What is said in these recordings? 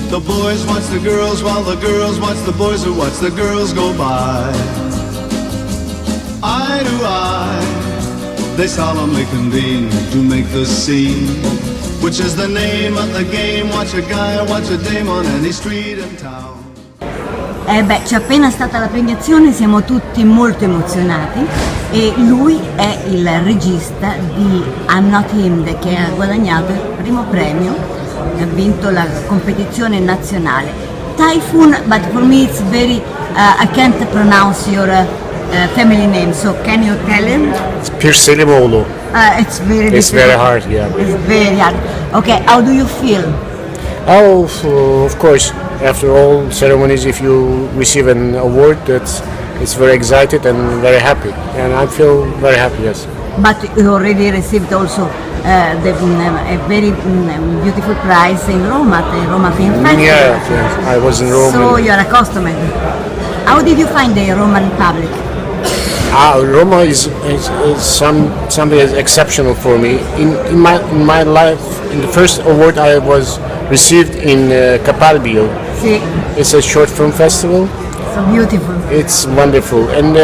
The boys watch the girls while the girls watch the boys who watch the girls go by. Eye to eye, they solemnly convene to make the scene, which is the name of the game. Watch a guy, watch a dame on any street in town. C'è appena stata la premiazione, siamo tutti molto emozionati e lui è il regista di I'm Not Him, che ha guadagnato il primo premio, ha vinto la competizione nazionale. Typhoon, but for me it's very, I can't pronounce your family name, so can you tell him? It's Pirselimoğlu. It's very difficult. It's very hard, yeah. It's very hard. Okay, how do you feel? Oh, of course. After all ceremonies, if you receive an award, it's very excited and very happy, and I feel very happy. Yes. But you already received also a very beautiful prize in Rome at the Roma Film Festival. Yeah, I was in Rome. So you are accustomed. How did you find the Roman Republic? Roma is something exceptional for me. In my life, in the first award I was received in Capalbio. Sì. It's a short film festival. So beautiful. It's wonderful, and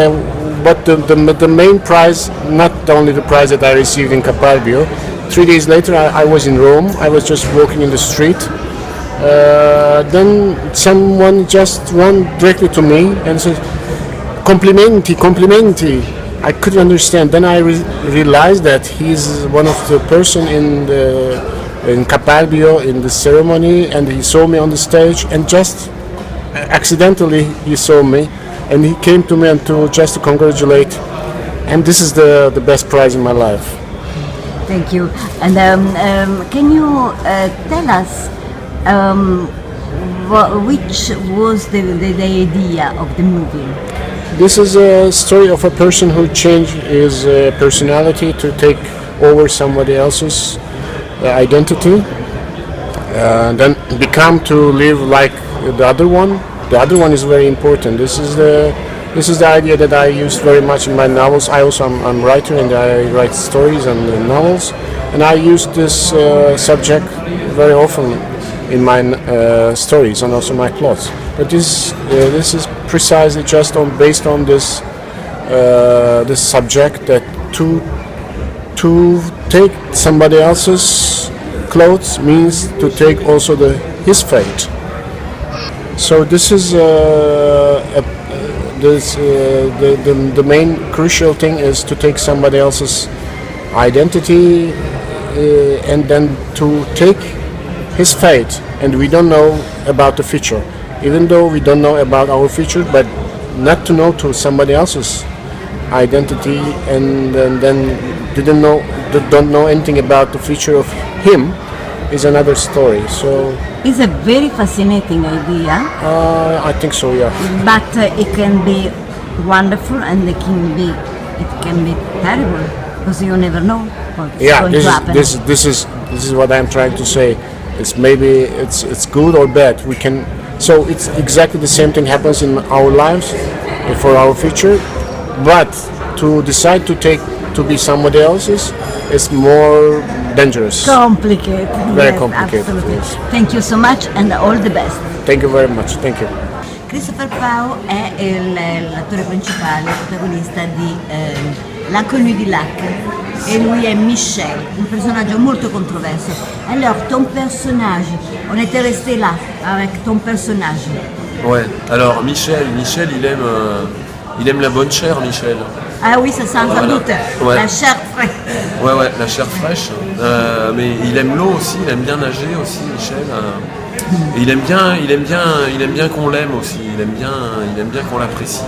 but the main prize, not only the prize that I received in Capalbio. 3 days later, I was in Rome. I was just walking in the street. Then someone just ran directly to me and said, "Complimenti." I couldn't understand. Then I realized that he's one of the person in Capalbio in the ceremony, and he saw me on the stage, and just accidentally he saw me, and he came to me and to congratulate, and this is the best prize in my life. Thank you. And can you tell us which was the idea of the movie? This is a story of a person who changed his personality to take over somebody else's identity, then become to live like the other one. The other one is very important. This is the idea that I use very much in my novels. I'm a writer, and I write stories and novels, and I use this subject very often in my stories and also my plots. But this is precisely just based on this subject, that to take somebody else's clothes means to take also his fate. So this is the main crucial thing is to take somebody else's identity and then to take his fate. And we don't know about the future, even though we don't know about our future, but not to know to somebody else's identity, and then don't know anything about the future of him is another story. So it's a very fascinating idea. I think so, yeah. But it can be wonderful, and it can be terrible, because you never know what's going to happen. This is what I'm trying to say. It's good or bad. So it's exactly the same thing happens in our lives for our future, but to decide to be somebody else's is more dangerous. Complicated. Very yes, complicated. Absolutely. Yes. Thank you so much, and all the best. Thank you very much. Thank you. Christopher Pau è l'attore principale, protagonista di L'inconnu du lac, et lui est Michel, un personnage molto controverso. Alors, ton personnage, on était resté là avec ton personnage. Ouais, alors Michel, il aime la bonne chair, Michel. Ah oui, ça sent sans doute, ouais. La chair fraîche. Ouais, la chair fraîche. Mais il aime l'eau aussi, il aime bien nager aussi, Michel. Et il aime bien qu'on l'aime aussi, il aime bien qu'on l'apprécie.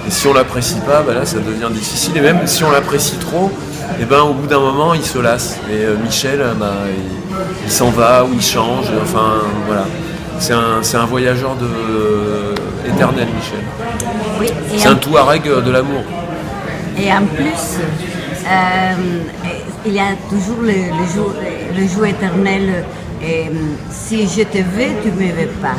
Et si on l'apprécie pas, là ça devient difficile. Et même si on l'apprécie trop, au bout d'un moment il se lasse. Et Michel, il s'en va ou il change. Enfin voilà, c'est un voyageur éternel, Michel. Oui, c'est un Touareg de l'amour. Et en plus, il y a toujours le jeu éternel. Si je te veux, tu ne me veux pas.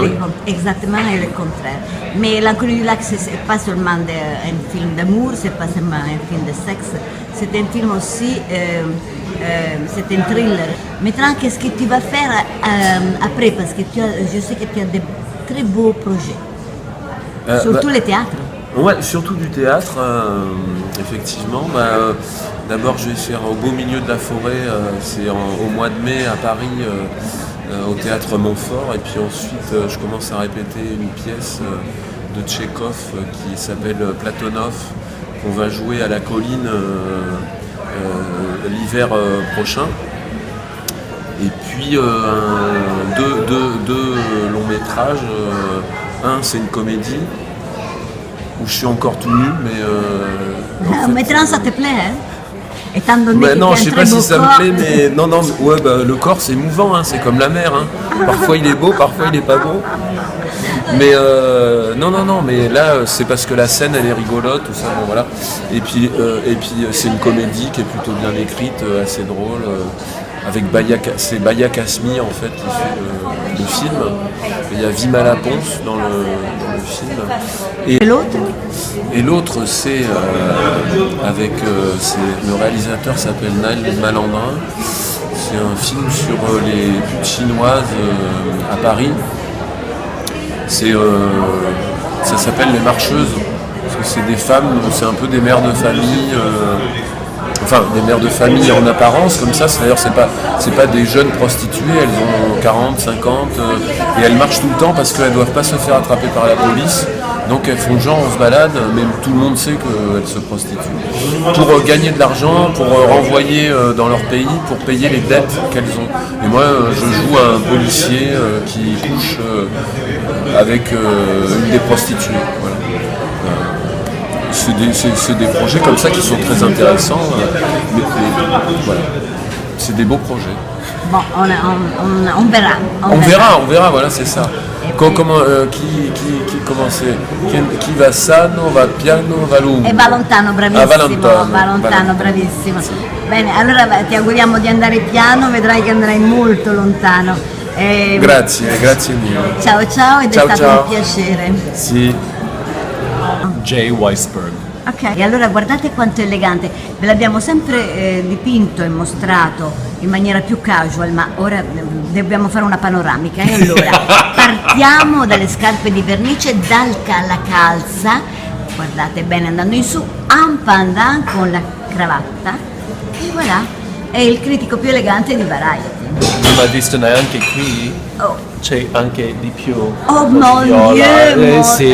Oui. Exactement le contraire. Mais L'inconnu du lac, ce n'est pas seulement un film d'amour, ce n'est pas seulement un film de sexe, c'est un film aussi c'est un thriller. Maintenant, qu'est-ce que tu vas faire après? Parce que je sais que tu as de très beaux projets. Surtout les théâtres. Ouais, surtout du théâtre, effectivement. D'abord, je vais faire Au beau milieu de la forêt, c'est au mois de mai à Paris, au théâtre Montfort. Et puis ensuite, je commence à répéter une pièce de Tchekhov qui s'appelle Platonov, qu'on va jouer à la Colline l'hiver prochain. Et puis deux longs métrages. Un, c'est une comédie où je suis encore tout nu, mais Maintenant, ça te plaît, hein? Étant donné que non, tu as je sais un pas très si beau ça corps. me plaît, mais non, ouais, le corps c'est mouvant, hein, c'est comme la mer. Hein. Parfois il est beau, parfois il est pas beau. Mais non, mais là c'est parce que la scène elle est rigolote, tout ça, bon, voilà. Et puis c'est une comédie qui est plutôt bien écrite, assez drôle. Avec c'est Baya Kasmi en fait qui fait le film. Il y a Vimala Ponce dans le film. Et l'autre c'est avec le réalisateur s'appelle Naël Malandrin. C'est un film sur les putes chinoises à Paris. Ça s'appelle Les Marcheuses. Parce que c'est des femmes, c'est un peu des mères de famille. Enfin, des mères de famille en apparence, comme ça, c'est-à-dire c'est pas des jeunes prostituées, elles ont 40, 50, et elles marchent tout le temps parce qu'elles doivent pas se faire attraper par la police, donc elles font genre on se balade, mais tout le monde sait qu'elles se prostituent. Pour gagner de l'argent, pour renvoyer dans leur pays, pour payer les dettes qu'elles ont. Et moi, je joue un policier qui couche avec une des prostituées. Voilà. C'est des projets comme ça qui sont très intéressants, mais voilà. C'est des beaux projets. Bon, on verra. On verra, voilà, c'est ça. Comment c'est? Chi va sano, va piano, va lungo. E va lontano, bravissimo. Va lontano. Bravissimo. Bene, allora ti auguriamo di andare piano, vedrai che andrai molto lontano. Grazie mille. Ciao ed è stato un piacere. Sì. J. Weisberg. Ok, e allora guardate quanto è elegante, ve l'abbiamo sempre dipinto e mostrato in maniera più casual, ma ora dobbiamo fare una panoramica. E allora partiamo dalle scarpe di vernice, dalla calza, guardate bene andando in su, un pandan con la cravatta, e voilà, è il critico più elegante di Variety. Non hai visto neanche qui? C'è anche di più. Oh mon Dieu! Sì,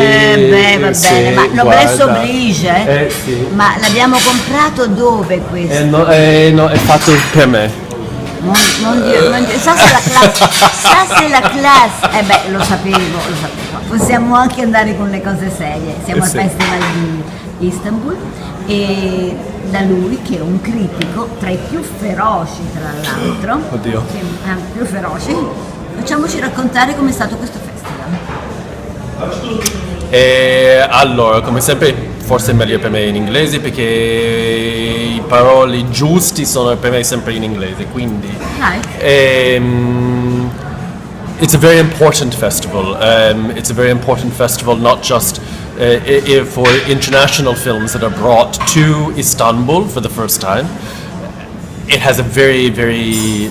va sì, bene, ma noblesse guarda. oblige. Sì. Ma l'abbiamo comprato dove questo? No, è fatto per me. Mon Dieu, ça c'est la classe. Lo sapevo. Possiamo anche andare con le cose serie. Siamo al Sì. Festival di Istanbul e da lui, che è un critico tra i più feroci tra l'altro. Oddio. Più feroci. Facciamoci raccontare com'è stato questo festival. E allora, come sempre, forse è meglio per me in inglese perché i parole giusti sono per me sempre in inglese, quindi it's a very important festival. It's a very important festival not just for international films that are brought to Istanbul for the first time. It has a very, very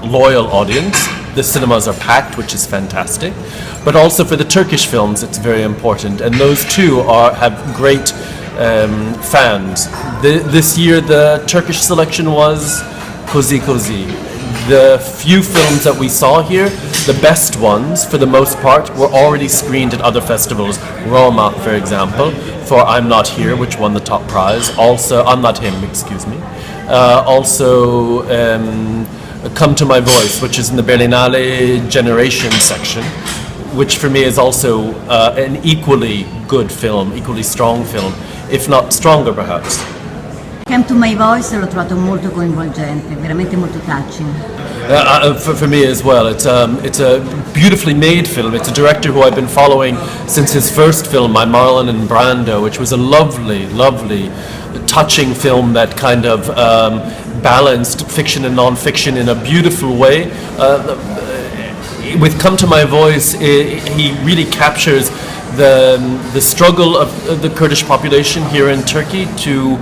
loyal audience. The cinemas are packed, which is fantastic. But also for the Turkish films, it's very important. And those two have great fans. This year, the Turkish selection was Cozy Cozy. The few films that we saw here, the best ones, for the most part, were already screened at other festivals. Roma, for example, for I'm Not Here, which won the top prize. Also, I'm Not Him, excuse me. Come to My Voice, which is in the Berlinale Generation section, which for me is also an equally good film, equally strong film, if not stronger perhaps. Come to My Voice l'ho trovato molto coinvolgente, veramente molto touching. For me as well, it's a beautifully made film. It's a director who I've been following since his first film, My Marlon and Brando, which was a lovely, lovely, touching film that kind of balanced fiction and non-fiction in a beautiful way. With Come to My Voice, he really captures the struggle of the Kurdish population here in Turkey to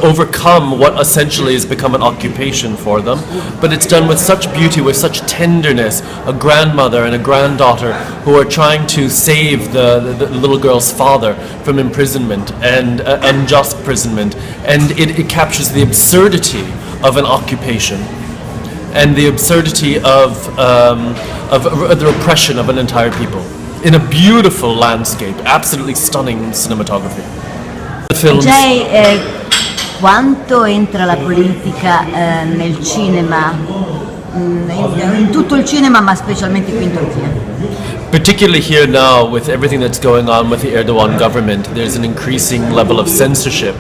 overcome what essentially has become an occupation for them. But it's done with such beauty, with such tenderness. A grandmother and a granddaughter who are trying to save the little girl's father from imprisonment and unjust imprisonment, and it captures the absurdity of an occupation and the absurdity of the oppression of an entire people in a beautiful landscape, absolutely stunning cinematography. The films. Quanto entra la politica nel cinema, in tutto il cinema, ma specialmente qui in Turchia? Particularly here now, with everything that's going on with the Erdogan government, there's an increasing level of censorship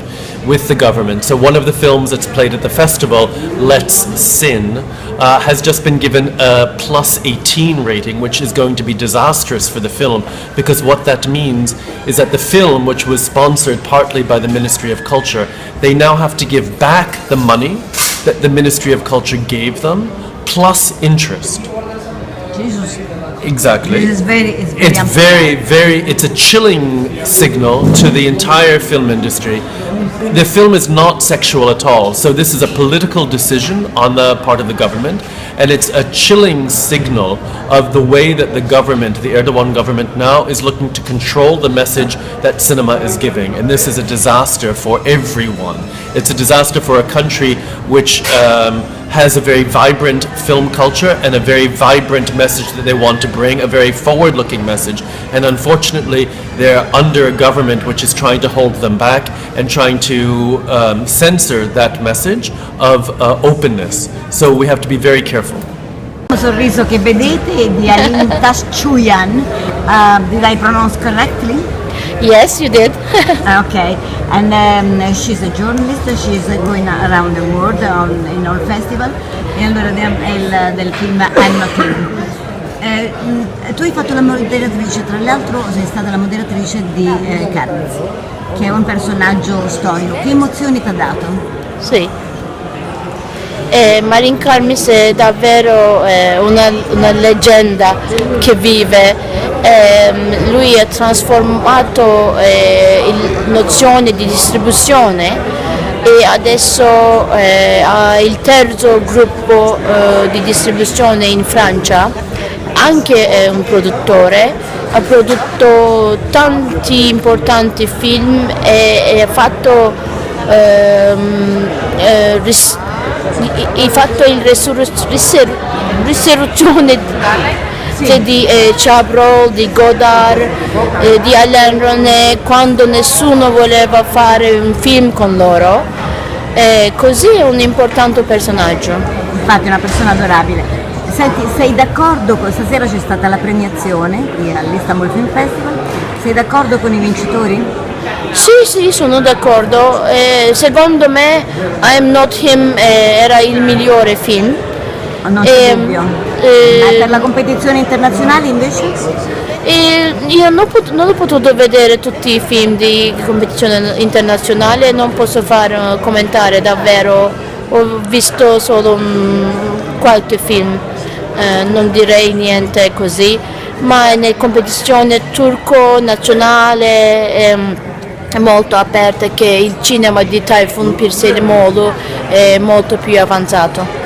with the government. So one of the films that's played at the festival, Let's Sin, has just been given a +18 rating, which is going to be disastrous for the film, because what that means is that the film, which was sponsored partly by the Ministry of Culture, they now have to give back the money that the Ministry of Culture gave them, plus interest. Jesus. Exactly. It's it's a chilling signal to the entire film industry. The film is not sexual at all, so this is a political decision on the part of the government, and it's a chilling signal of the way that the government, the Erdogan government now, is looking to control the message that cinema is giving, and this is a disaster for everyone. It's a disaster for a country which has a very vibrant film culture and a very vibrant message that they want to bring, a very forward-looking message. And unfortunately, they're under a government which is trying to hold them back and trying to censor that message of openness. So we have to be very careful. Il sorriso che vedete è di Alin Taşçıyan. Did I pronounce correctly? Yes, you did. Okay, and she's a journalist, she's going around the world in all festival, e allora è del film I'm Not Him. Tu hai fatto la moderatrice, tra l'altro sei stata la moderatrice di Carnes, che è un personaggio storico. Che emozioni ti ha dato? Sì. Marin Karmis è davvero una leggenda che vive. Lui ha trasformato la nozione di distribuzione e adesso ha il terzo gruppo di distribuzione in Francia, anche è un produttore, ha prodotto tanti importanti film e ha fatto risurrezione di Chabrol, di Godard, di Alain René, quando nessuno voleva fare un film con loro, così è un importante personaggio. Infatti è una persona adorabile. Senti, sei d'accordo stasera c'è stata la premiazione qui all'Istanbul Film Festival, sei d'accordo con i vincitori? Sì, sono d'accordo. Secondo me I'm Not Him era il migliore film. Non c'è dubbio. Ma per la competizione internazionale invece? Io non ho potuto vedere tutti i film di competizione internazionale, non posso fare commentare davvero, ho visto solo qualche film, non direi niente così, ma nella competizione turco nazionale è molto aperta, che il cinema di Tayfun Pirselimoglu è molto più avanzato.